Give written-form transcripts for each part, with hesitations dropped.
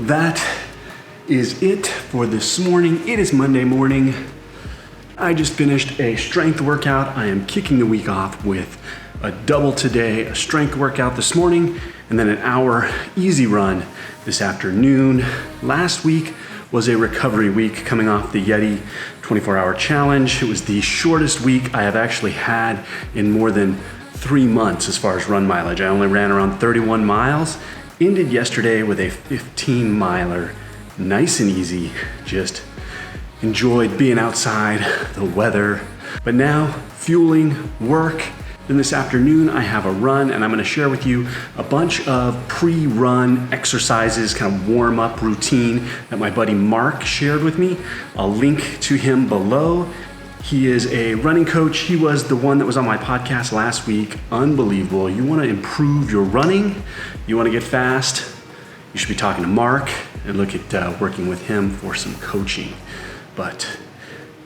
That is it for this morning. It is Monday morning. I just finished a strength workout. I am kicking the week off with a double today, a strength workout this morning, and then an hour easy run this afternoon. Last week was a recovery week coming off the Yeti 24-hour challenge. It was the shortest week I have actually had in more than 3 months as far as run mileage. I only ran around 31 miles. Ended yesterday with a 15-miler, nice and easy. Just enjoyed being outside, the weather. But now, fueling, work. Then this afternoon, I have a run, and I'm gonna share with you a bunch of pre-run exercises, kind of warm-up routine that my buddy Mark shared with me. I'll link to him below. He is a running coach. He was the one that was on my podcast last week. Unbelievable. You wanna improve your running, you wanna get fast, you should be talking to Mark and look at working with him for some coaching. But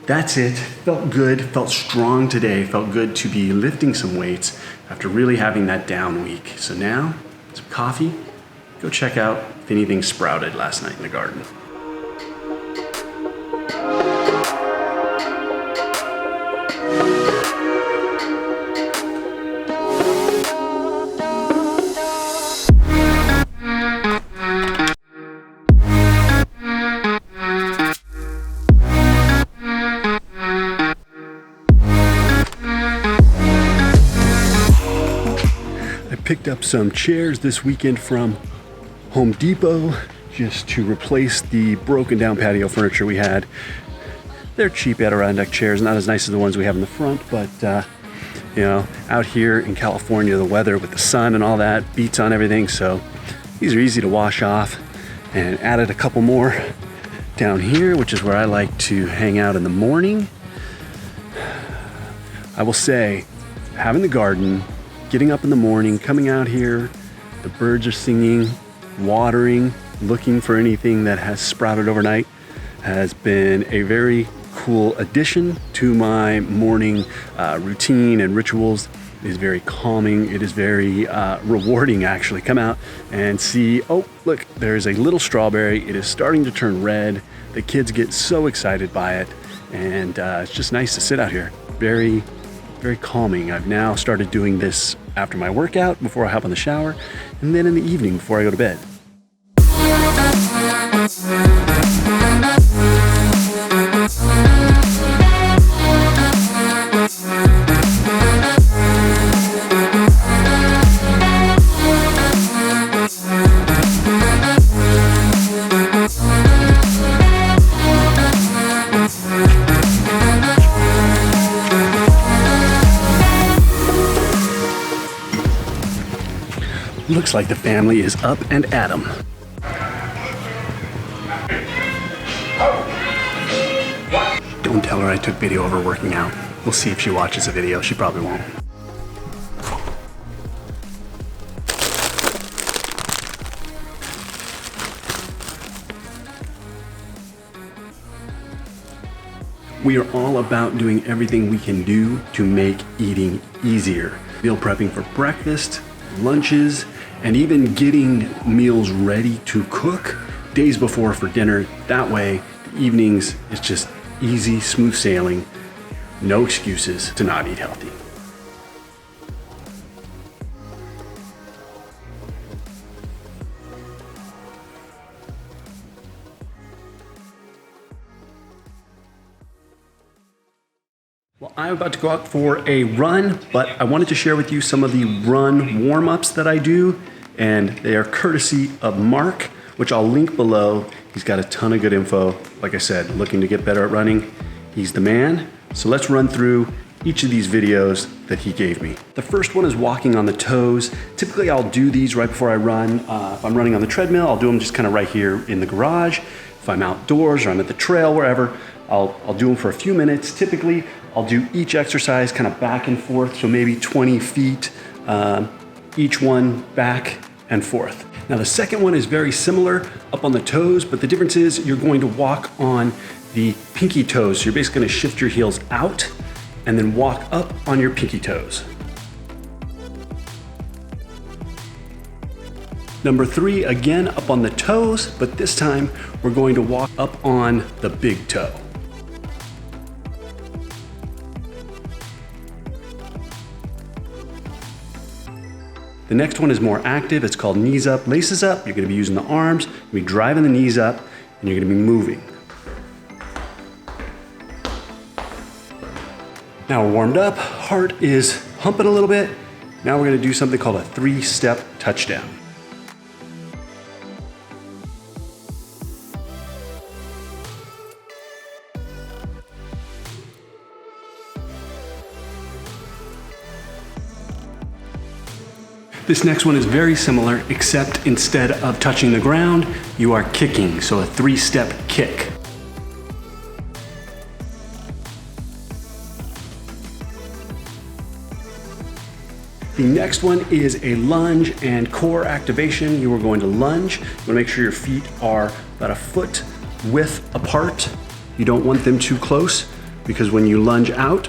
that's it. Felt good, felt strong today. Felt good to be lifting some weights after really having that down week. So now, some coffee. Go check out if anything sprouted last night in the garden. Picked up some chairs this weekend from Home Depot just to replace the broken down patio furniture we had. They're cheap Adirondack chairs, not as nice as the ones we have in the front, but you know, out here in California, the weather with the sun and all that beats on everything, so these are easy to wash off. And added a couple more down here, which is where I like to hang out in the morning. I will say, having the garden, getting up in the morning, coming out here, the birds are singing, watering, looking for anything that has sprouted overnight has been a very cool addition to my morning routine and rituals. It is very calming. It is very rewarding, actually. Come out and see, oh, look, there's a little strawberry. It is starting to turn red. The kids get so excited by it, and it's just nice to sit out here. Very, very calming. I've now started doing this after my workout, before I hop in the shower, and then in the evening before I go to bed. Looks like the family is up and at 'em. Don't tell her I took video of her working out. We'll see if she watches the video. She probably won't. We are all about doing everything we can do to make eating easier. Meal prepping for breakfast, lunches, and even getting meals ready to cook days before for dinner. That way, the evenings is just easy, smooth sailing, no excuses to not eat healthy. Well, I'm about to go out for a run, but I wanted to share with you some of the run warm-ups that I do, and they are courtesy of Mark which I'll link below. He's got a ton of good info. Like I said, looking to get better at running, he's the man. So let's run through each of these videos that he gave me. The first one is walking on the toes. Typically I'll do these right before I run. If I'm running on the treadmill, I'll do them just kind of right here in the garage. If I'm outdoors or I'm at the trail, wherever, I'll do them for a few minutes. Typically, I'll do each exercise kind of back and forth, so maybe 20 feet, each one back and forth. Now the second one is very similar, up on the toes, but the difference is you're going to walk on the pinky toes. So you're basically gonna shift your heels out and then walk up on your pinky toes. Number 3, again up on the toes, but this time we're going to walk up on the big toe. The next one is more active. It's called knees up, laces up. You're gonna be using the arms, you're gonna be driving the knees up, and you're gonna be moving. Now we're warmed up, heart is humping a little bit. Now we're gonna do something called a 3-step touchdown. This next one is very similar, except instead of touching the ground, you are kicking, so a 3-step kick. The next one is a lunge and core activation. You are going to lunge. You want to make sure your feet are about a foot width apart. You don't want them too close because when you lunge out,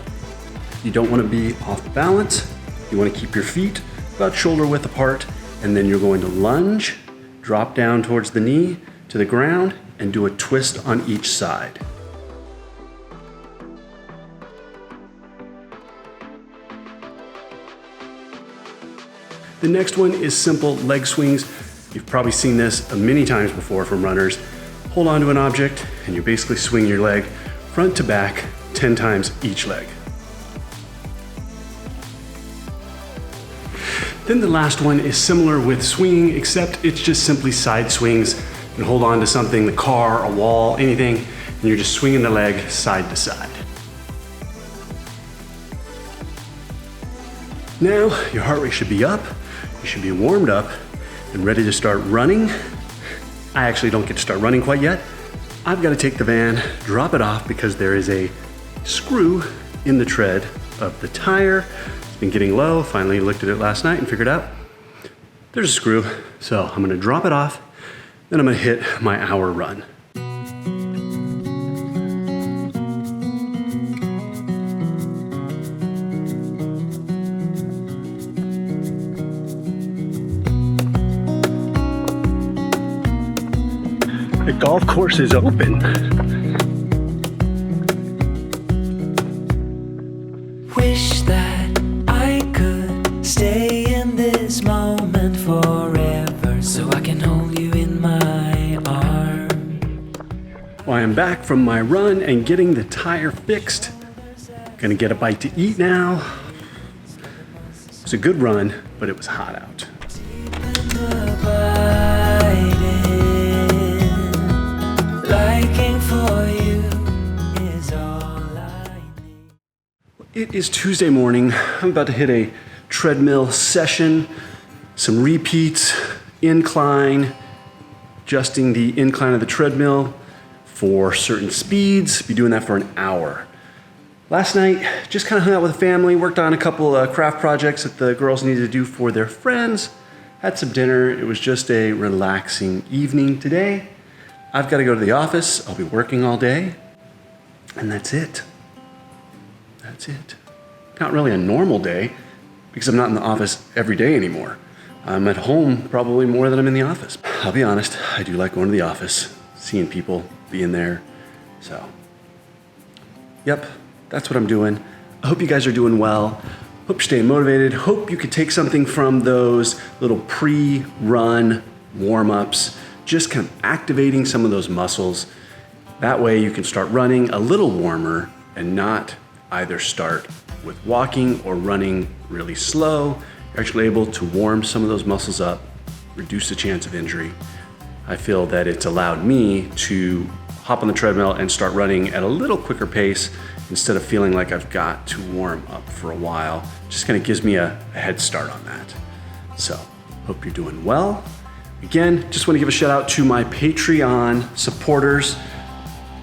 you don't want to be off balance. You want to keep your feet about shoulder width apart, and then you're going to lunge, drop down towards the knee to the ground, and do a twist on each side. The next one is simple leg swings. You've probably seen this many times before from runners. Hold on to an object and you basically swing your leg front to back 10 times each leg. Then the last one is similar with swinging, except it's just simply side swings. You can hold on to something, the car, a wall, anything, and you're just swinging the leg side to side. Now your heart rate should be up. You should be warmed up and ready to start running. I actually don't get to start running quite yet. I've got to take the van, drop it off because there is a screw in the tread of the tire. It's been getting low. Finally looked at it last night and figured out there's a screw. So I'm gonna drop it off, then I'm gonna hit my hour run. The golf course is open. Wish that I could stay in this moment forever so I can hold you in my arms. Well, I am back from my run and getting the tire fixed. Gonna get a bite to eat now. It was a good run, but it was hot out. It is Tuesday morning. I'm about to hit a treadmill session, some repeats, incline, adjusting the incline of the treadmill for certain speeds. Be doing that for an hour. Last night, just kind of hung out with the family, worked on a couple of craft projects that the girls needed to do for their friends, had some dinner. It was just a relaxing evening today. I've got to go to the office. I'll be working all day, and that's it. That's it. Not really a normal day because I'm not in the office every day anymore. I'm at home probably more than I'm in the office. I'll be honest, I do like going to the office, seeing people, being there. So, yep, that's what I'm doing. I hope you guys are doing well. Hope you're staying motivated. Hope you could take something from those little pre-run warm-ups, just kind of activating some of those muscles. That way you can start running a little warmer and not either start with walking or running really slow. You're actually able to warm some of those muscles up, reduce the chance of injury, I feel that it's allowed me to hop on the treadmill and start running at a little quicker pace instead of feeling like I've got to warm up for a while. Just kind of gives me a head start on that. So, hope you're doing well. Again, just want to give a shout out to my Patreon supporters.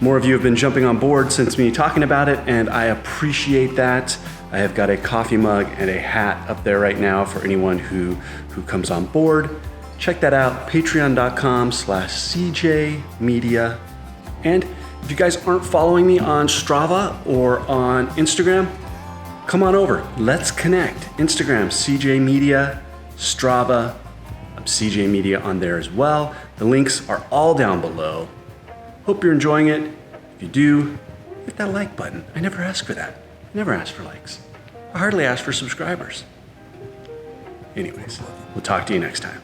More of you have been jumping on board since me talking about it, and I appreciate that. I have got a coffee mug and a hat up there right now for anyone who comes on board. Check that out, patreon.com/cjmedia. And if you guys aren't following me on Strava or on Instagram, come on over. Let's connect. Instagram, CJ Media, Strava, I'm CJ Media on there as well. The links are all down below. Hope you're enjoying it. If you do, hit that like button. I never ask for that. I never ask for likes. I hardly ask for subscribers. Anyways, we'll talk to you next time.